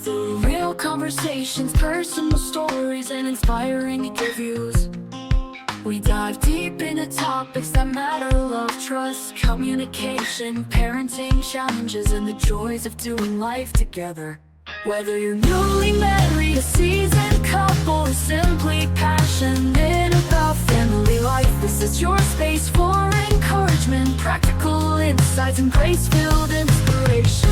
Through real conversations, personal stories, and inspiring interviews, we dive deep into topics that matter: love, trust, communication, parenting challenges, and the joys of doing life together. Whether you're newly married, a seasoned couple, or simply passionate about family life, this is your space for encouragement, practical insights, and grace-filled inspiration.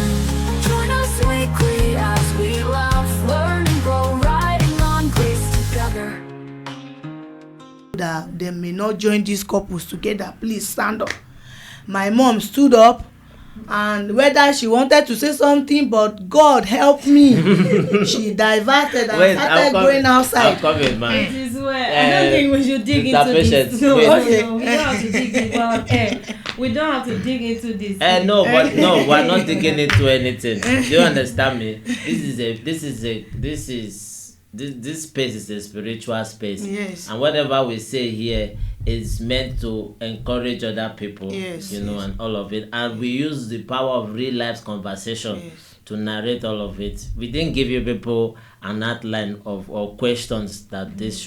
Join us weekly as we laugh, learn, and grow, riding on grace together. That they may not join these couples together, please stand up. My mom stood up, and whether she wanted to say something, but God help me, she diverted and started going outside. It is where I don't think we should dig into this. No, we don't have to dig into we don't have to dig into this. No, we're not digging into anything. Do you understand me? This space is a spiritual space. Yes. And whatever we say here is meant to encourage other people. Yes. And all of it. And we use the power of real life conversation. Yes. To narrate all of it. We didn't give you people an outline of or questions that this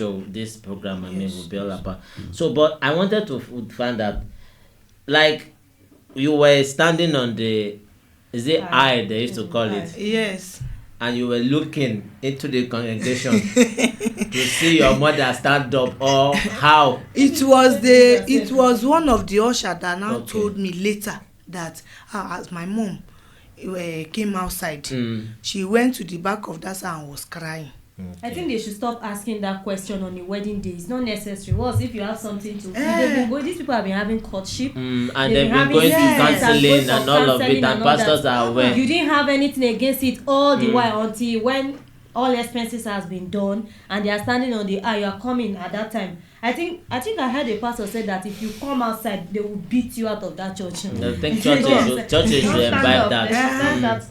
program, will be all about. So, but I wanted to find out, like, you were standing on the, is it eye they used to call it? Yes. And you were looking into the congregation to see your mother stand up, or how? It was one of the usher that now told me later that as my mom came outside, she went to the back of that and was crying. I think they should stop asking that question on the wedding day. It's not necessary. Once if you have something to these people have been having courtship, and they've been going to counseling and all of it, and pastors are aware. You didn't have anything against it all the while until when all expenses has been done and they are standing on the aisle. You are coming at that time. I think I heard a pastor say that if you come outside, they will beat you out of that church. I think churches should imbibe that. Kind of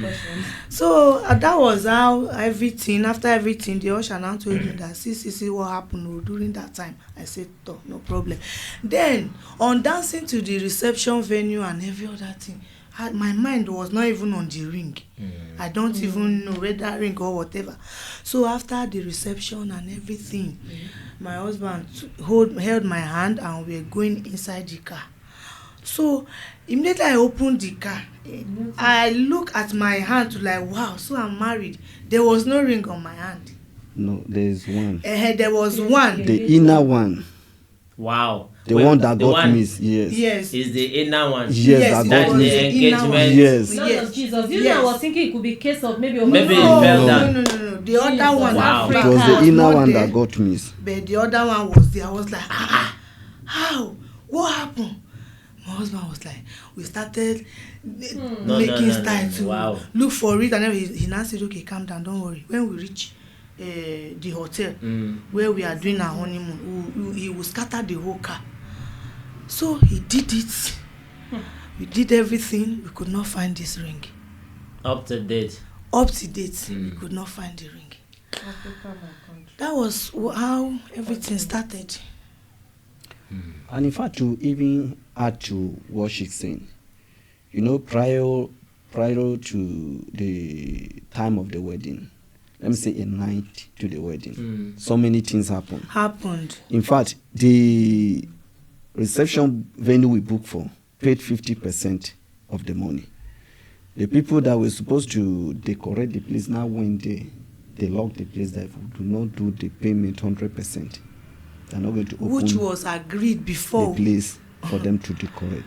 questions. So that was how everything. After everything, the usher now told me that see what happened during that time. I said, no problem. Then on dancing to the reception venue and every other thing, my mind was not even on the ring. I don't even know whether ring or whatever. So after the reception and everything, my husband held my hand and we were going inside the car. So immediately I opened the car, I look at my hand to like, wow, so I'm married. There was no ring on my hand. No, there is one. There was one. The inner one. Wow. The one that got missed, yes. Yes. Is the inner one. Yes, that's the engagement. Yes. Lord of Jesus. I was thinking it could be a case of maybe it fell down. No. The other one. Wow. It was the inner one that got missed. But the other one was there. I was like, how? What happened? My husband was like, we started making style to look for it, and then he now said, okay, calm down, don't worry. When we reach the hotel where we are doing our honeymoon, he will scatter the whole car. So he did it. We did everything. We could not find this ring. Up to date. We could not find the ring. That was how everything started. And in fact, to even add to what she's saying, prior to the time of the wedding, let me say a night to the wedding, so many things happened. In fact, the reception venue we booked for paid 50% of the money. The people that were supposed to decorate the place now went there. They locked the place that if we do not do the payment 100%, they're not going to open, which was agreed before, the place for them to decorate.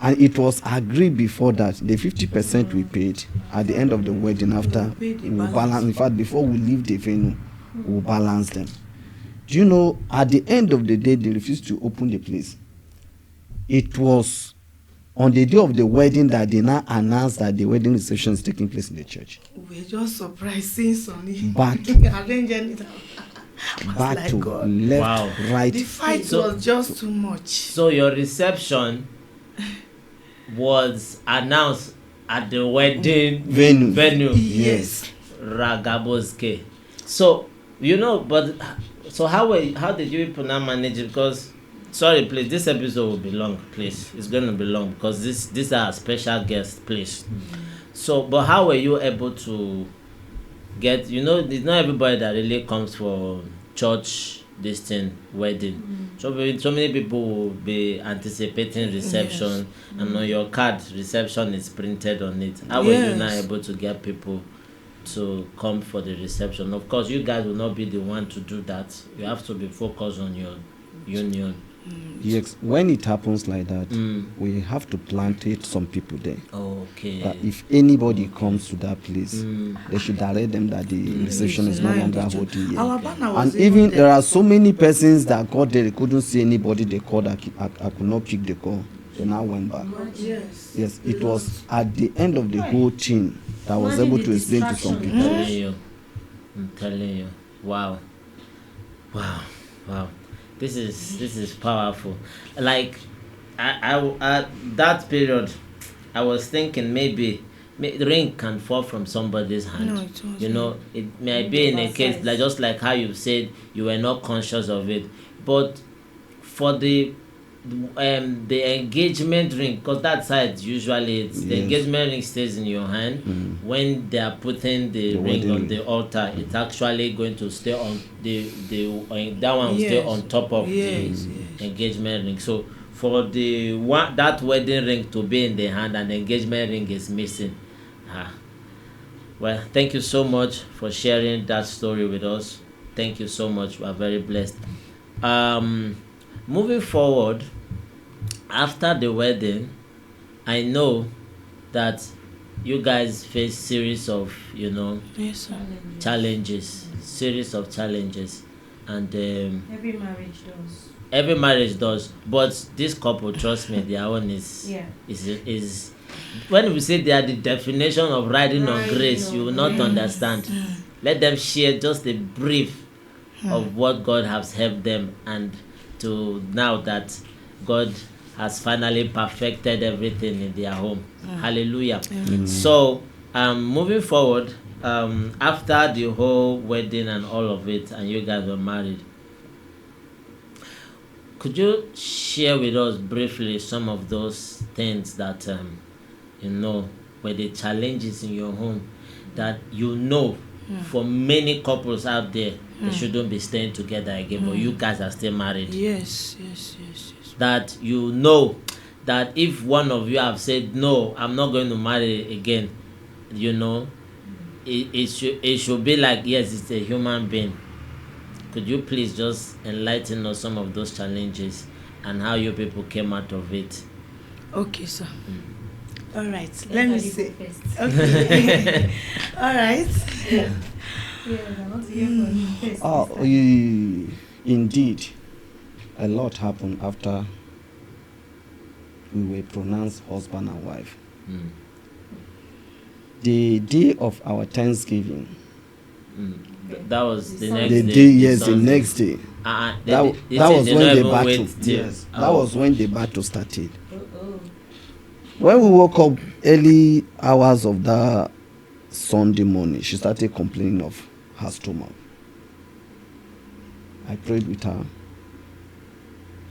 And it was agreed before that the 50% we paid at the end of the wedding, after we balance. In fact, before we leave the venue, we'll balance them. Do you know, at the end of the day, they refused to open the place. It was on the day of the wedding that they now announced that the wedding reception is taking place in the church. We're just surprised seeing Sonny. Back like to God. Left, right. The fight was just too much. So your reception was announced at the wedding venue. Yes. Ragaboske. So, but so how did you people now manage it? Because sorry, please. This episode will be long, please. It's going to be long because these are special guests, please. So, but how were you able to get? You know, it's not everybody that really comes for church, this thing, wedding. So many people will be anticipating reception, and on your card, reception is printed on it. How were you not able to get people to come for the reception? Of course, you guys will not be the one to do that. You have to be focused on your union. Yes, when it happens like that, we have to plantate some people there. Okay. That if anybody comes to that place, they should direct them that the reception is no longer holding here. Our banner was And even there are so many persons that got there, they couldn't see anybody they called. I could not pick the call. They now went back. Yes. Yes, it was at the end of the whole thing that I was able to explain to some people. I'm telling you. Wow. This is powerful. Like I at that period, I was thinking maybe the ring can fall from somebody's hand. No, it wasn't. You know, it may be in a case like just like how you said you were not conscious of it, but for the engagement ring, because that side usually the engagement ring stays in your hand. When they are putting the ring on the altar, it's actually going to stay on the that one will stay on top of the engagement ring. So for the one that wedding ring to be in the hand and the engagement ring is missing. Well, thank you so much for sharing that story with us. Thank you so much. We are very blessed. Moving forward, after the wedding, I know that you guys face series of challenges, and every marriage does. But this couple, trust me, their own is when we say they are the definition of riding on grace, you will not understand. Let them share just a brief of what God has helped them, and to now that God has finally perfected everything in their home. Hallelujah. So moving forward, after the whole wedding and all of it, and you guys were married, could you share with us briefly some of those things that were the challenges in your home that for many couples out there, they shouldn't be staying together again, but you guys are still married? Yes. That that if one of you have said, no, I'm not going to marry again, it should be like, yes, it's a human being. Could you please just enlighten us some of those challenges and how you people came out of it? Okay, sir. All right. Let me say. Okay. All right. I want to hear from you first. Indeed, a lot happened after we were pronounced husband and wife. The day of our Thanksgiving. That was the next day. The next day. That was when the battle. Yes, that was when the battle started. When we woke up early hours of that Sunday morning, she started complaining of her stomach. I prayed with her.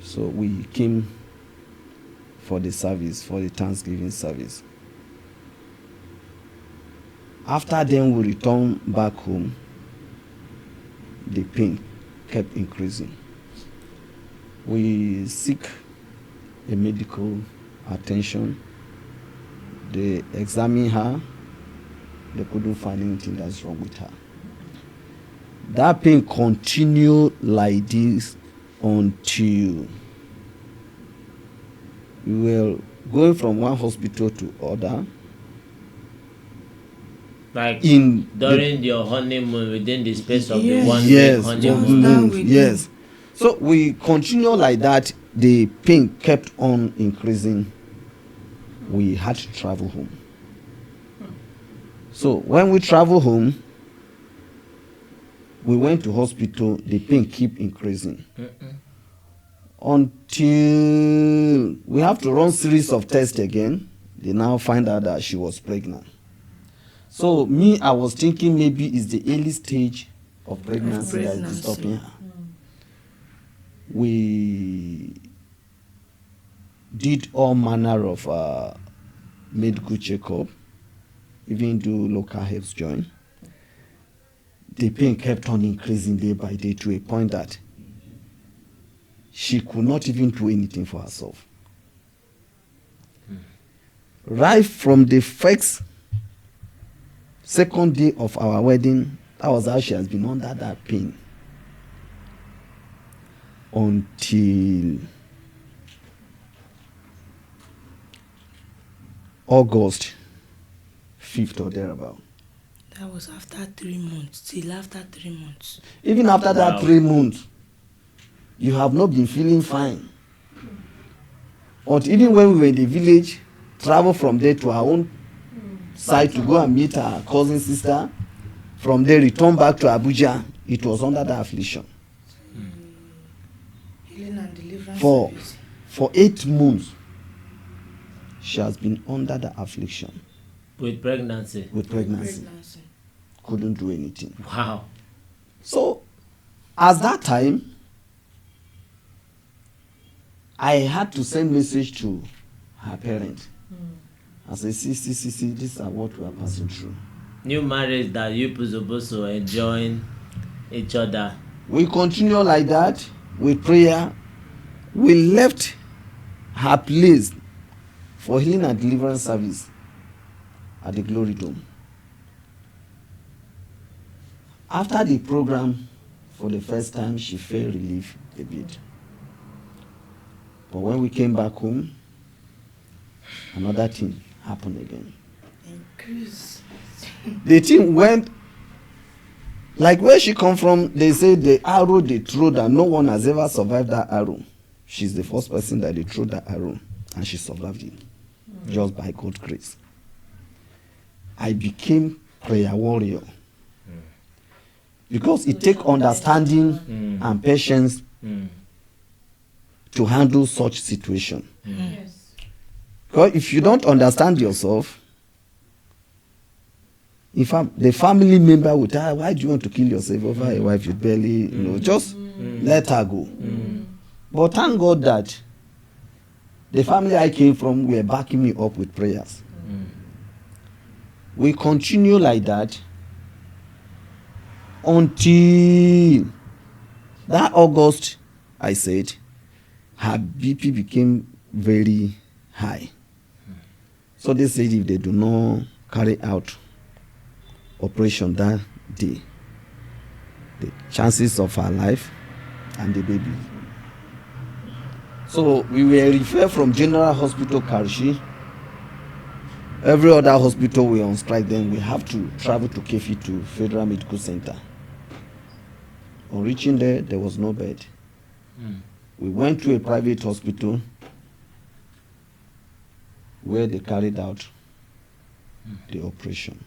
So we came for the service, for the Thanksgiving service. After then, we returned back home. The pain kept increasing. We seek a medical attention. They examined her. They couldn't find anything that's wrong with her. That pain continued like this until we were going from one hospital to other. Like during your honeymoon, within the space of the 1 week honeymoon. Yes. So we continue like that. The pain kept on increasing. We had to travel home. So when we travel home, we went to hospital. The pain keep increasing until we have to run series of tests again. They now find out that she was pregnant. So me, I was thinking maybe it's the early stage of pregnancy that is stopping her. We did all manner of medical checkup, even do local health join. The pain kept on increasing day by day to a point that she could not even do anything for herself. Right from the second day of our wedding, that was how she has been under that pain until August 5th or thereabout. That was after 3 months. Till after 3 months. Even after that Wow. 3 months, you have not been feeling fine. But even when we were in the village, travel from there to our own side to go and meet our cousin sister, from there return back to Abuja, it was under that affliction. Healing and deliverance For service. for 8 months, she has been under the affliction With pregnancy. with pregnancy. Pregnancy. Couldn't do anything. Wow. So, at that time, I had to send message to her parents. I said, see, these are what we are passing through. New marriage that you supposed to enjoying each other. We continue like that with prayer. We left her place for healing and deliverance service at the Glory Dome. After the program, for the first time, she felt relief a bit. But when we came back home, another thing happened again. Increase. The thing went like where she come from. They say the arrow they throw that no one has ever survived that arrow. She's the first person that they threw that arrow, and she survived it just by God's grace. I became prayer warrior because it take understanding and patience to handle such situation. Yes. Because if you don't understand yourself, in fact, the family member would tell, why do you want to kill yourself over a wife you barely, just let her go. But thank God that the family I came from were backing me up with prayers. We continue like that until that August, I said, her BP became very high. So they said if they do not carry out operation that day, the chances of her life and the baby. So we were referred from General Hospital Karishi. Every other hospital we on strike, then we have to travel to Kefi to Federal Medical Center. On reaching there, there was no bed. We went to a private hospital where they carried out the operation.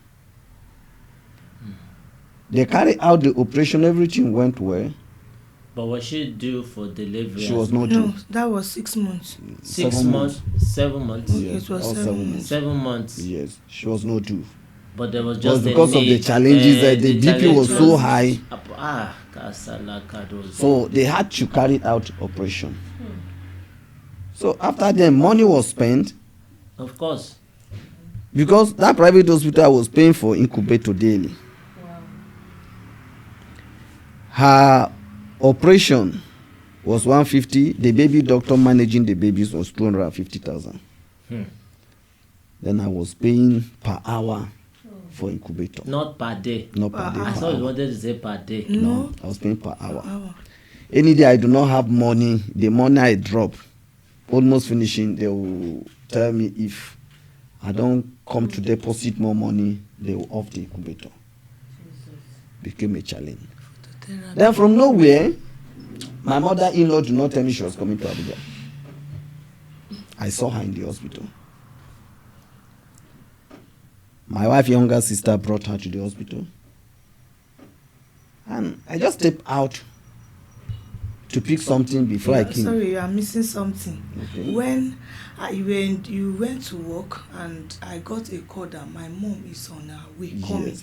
They carried out the operation, everything went well. But was she due for delivery? She was not due. No, that was 6 months. 6 7 months, 7 months. Yes, It was all 7 months. 7 months. Yes, she was not due. But there was It was just because a of the need, challenges that the BP challenge was so high. Kasala Kados. So they had to carry out operation. So after then, money was spent Of course. because that private hospital was paying for incubator daily. Wow. Her operation was 150. The baby doctor managing the babies was 250,000. Then I was paying per hour for incubator. Not per day. Not per day. I Per thought you hour. wanted to say per day. No. I was paying per hour. Hour. Any day I do not have money, the money I drop, almost finishing, they will tell me if I don't come to deposit more money, they will off the incubator. Became a challenge. Then from nowhere, my mother-in-law did not tell me she was coming to Abuja. I saw her in the hospital. My wife's younger sister brought her to the hospital. And I just stepped out to pick something before I came. Sorry, you are missing something. Okay. When you went to work and I got a call that my mom is on her way coming. Yes.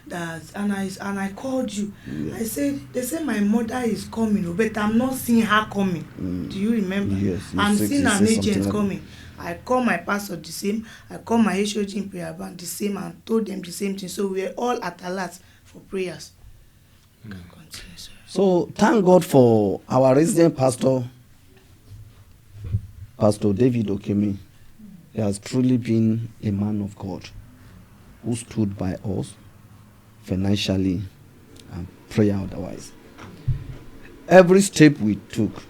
that and I called you. I said they say my mother is coming, but I'm not seeing her coming. Do you remember? Yes, I'm seeing an agent like coming. I call my pastor the same, I call my HOG in prayer band the same, and told them the same thing. So we are all at alert for prayers. You can continue, sir. So thank God for our resident pastor, Pastor David Okemi. He has truly been a man of God who stood by us financially and prayer otherwise. Every step we took,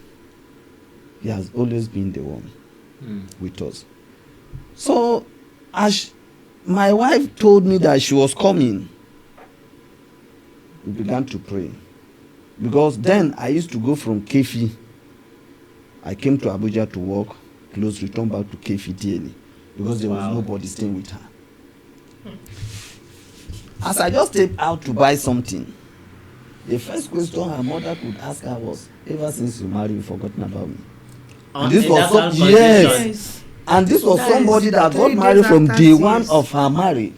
he has always been the one with us. So as my wife told me that she was coming, we began to pray. Because then I used to go from Kefi. I came to Abuja to work, close, return back to Kefi daily. Because there was nobody staying with her. As I just stepped out to buy something, the first question her mother could ask her was, ever since you married, you've forgotten about me. And this was yes. And this was somebody that got married from day one of her marriage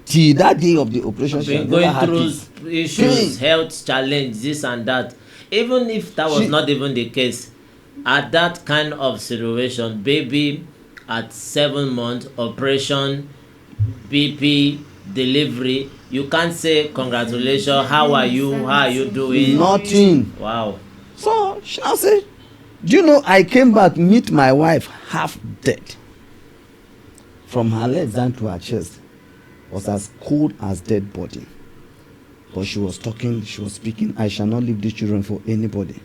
till that day of the operation. She been going through issues, health challenge, this and that. Even if that was not even the case, at that kind of situation, baby at 7 months, operation, BP, delivery, you can't say congratulations, how are you doing? Nothing. Wow. So she now said, do you know, I came back meet my wife half dead. From her legs down to her chest was as cold as dead body. But she was talking, she was speaking, I shall not leave these children for anybody.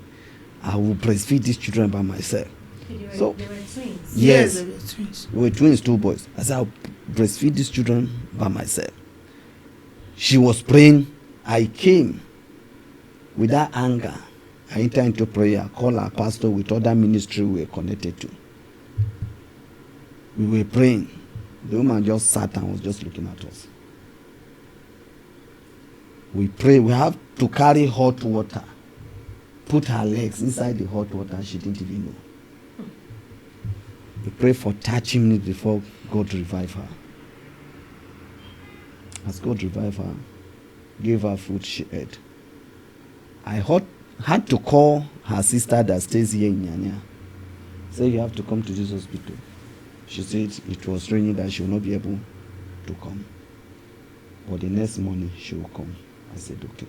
I will breastfeed these children by myself. They were twins. Yes, they were twins. We were twins, 2 boys. I said, I'll breastfeed these children by myself. She was praying. I came with that anger. I entered into prayer, called our pastor with other ministry we were connected to. We were praying. The woman just sat and was just looking at us. We pray. We have to carry hot water, put her legs inside the hot water. She didn't even know. We prayed for 30 minutes before God revived her. As God revived her, gave her food, she ate. I had to call her sister that stays here in Nyanya. Say, you have to come to this hospital. She said it was raining, that she will not be able to come. But the next morning, she will come. I said, okay.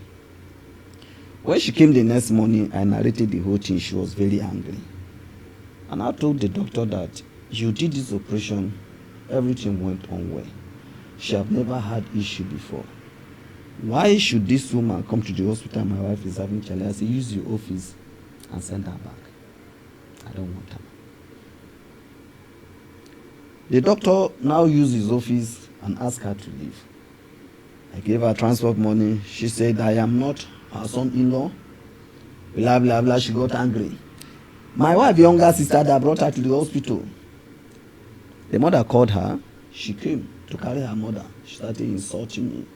When she came the next morning, I narrated the whole thing. She was very angry. And I told the doctor that you did this operation, everything went on well. She have never had issue before. Why should this woman come to the hospital? My wife is having challenge. I say, use your office and send her back. I don't want her. The doctor now used his office and asked her to leave. I gave her transport money. She said, I am not her son-in-law. Blah, blah, blah. She got angry. My wife, younger sister, that brought her to the hospital. The mother called her. She came to carry her mother. She started insulting me.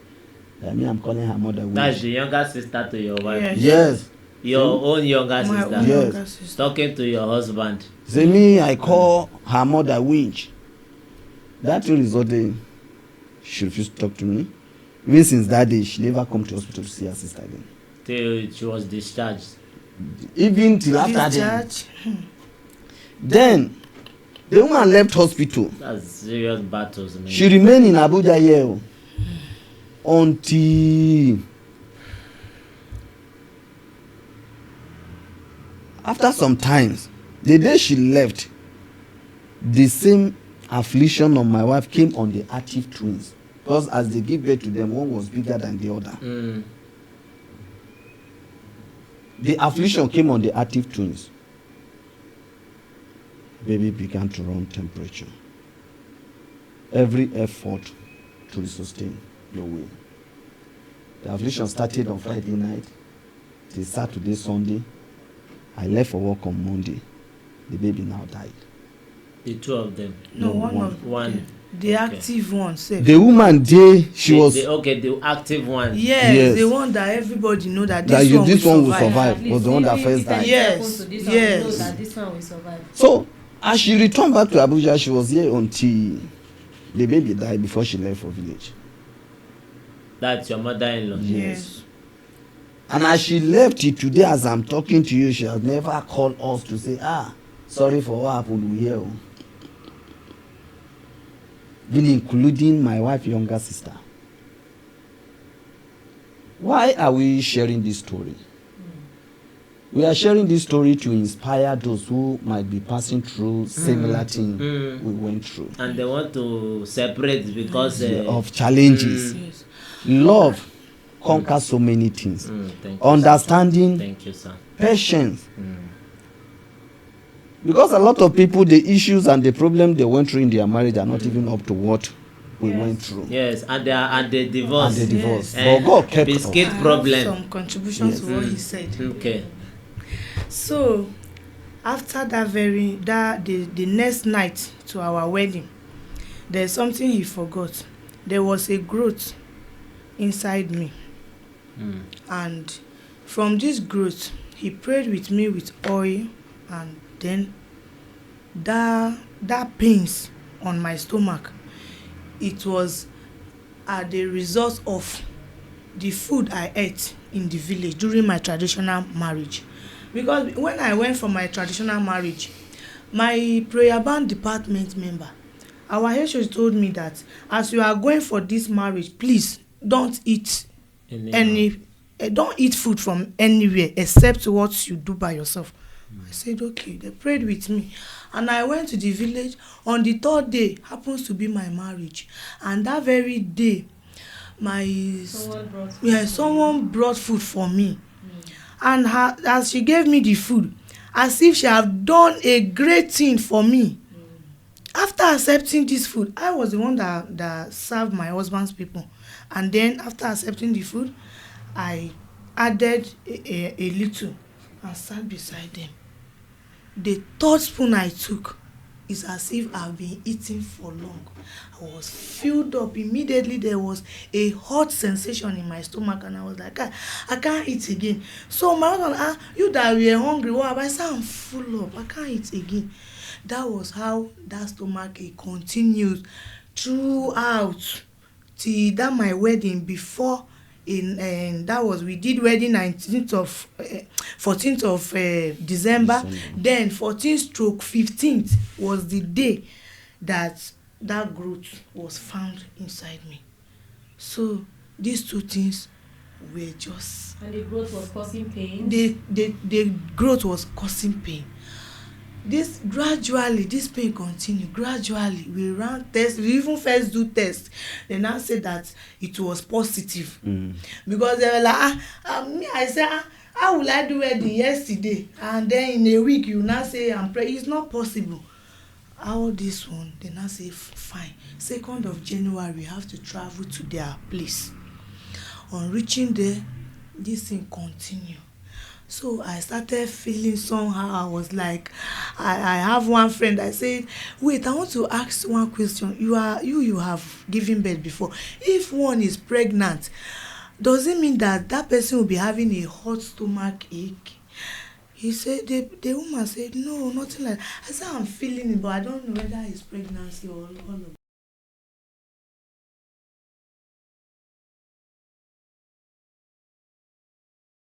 That me, I'm calling her mother witch. That's the younger sister to your wife. Yes. Your own younger My sister. own Yes. younger sister. Talking to your husband. Say me, I call her mother witch. That resulted, she refused to talk to me. Even since that day, she never come to hospital to see her sister again. Till she was discharged. Even till after that. Discharge. Then, the woman left hospital. That's serious battles, man. She remained in Abuja here until after some times, the day she left, the same affliction on my wife came on the active twins. Because as they give birth to them, one was bigger than the other. The affliction came on the active twins. Baby began to run temperature. Every effort to sustain your will. The affliction started on Friday night till Saturday, Sunday. I left for work on Monday. The baby now died. The two of them. No, One. The active one, sef. The woman there, she was. The active one. Yes, the one that everybody know that That this one will survive. At least was the one that if first died. Yes, to this yes. one, we know that this one will survive. So, as she returned back to Abuja, she was here until the baby died before she left for village. That's your mother-in-law. Yes. And as she left it today, as I'm talking to you, she has never called us to say, sorry for what happened here. Oh." Even including my wife's younger sister. Why are we sharing this story? We are sharing this story to inspire those who might be passing through similar thing we went through. And they want to separate because Of challenges. Yes. Love conquers so many things. Thank you, Understanding, sir. Thank you, sir. patience. Because a lot of people, the issues and the problem they went through in their marriage are not even up to what we went through. Yes, and they divorce. And the divorce. Yes. But God kept Biscuit us. I problem. have some contributions to what he said. Okay. So after the next night to our wedding, there's something he forgot. There was a growth inside me, and from this growth he prayed with me with oil, and then that pains on my stomach, it was the result of the food I ate in the village during my traditional marriage. Because when I went for my traditional marriage, my prayer band department member, our HO told me that as you are going for this marriage, please don't eat don't eat food from anywhere except what you do by yourself. I said okay. They prayed with me, and I went to the village. On the third day happens to be my marriage, and that very day someone brought food for me. And as she gave me the food, as if she have done a great thing for me. After accepting this food, I was the one that served my husband's people, and then after accepting the food, I added a little and sat beside them. The third spoon I took is as if I've been eating for long. I was filled up. Immediately there was a hot sensation in my stomach, and I was like, I can't eat again. So my husband, you that were hungry, what? I said, I'm full up. I can't eat again. That was how that stomach ache continued throughout till that my wedding. Before that was, we did wedding 14th of December. Then 14th/15th was the day that growth was found inside me. So these two things were just, And the growth was causing pain. The growth was causing pain. This pain continued. Gradually we ran tests. We even first do tests. They now said that it was positive. Because they were like, me, I said, how will I do wedding yesterday, and then in a week you now say I'm pregnant? It's not possible. How this one? They now say fine, 2nd of January we have to travel to their place. On reaching there, this thing continued. So I started feeling somehow. I was like, I have one friend. I said, wait, I want to ask one question. You have given birth before. If one is pregnant, does it mean that person will be having a hot stomach ache? He said, the woman said, no, nothing like that. I said, I'm feeling it, but I don't know whether it's pregnancy or all of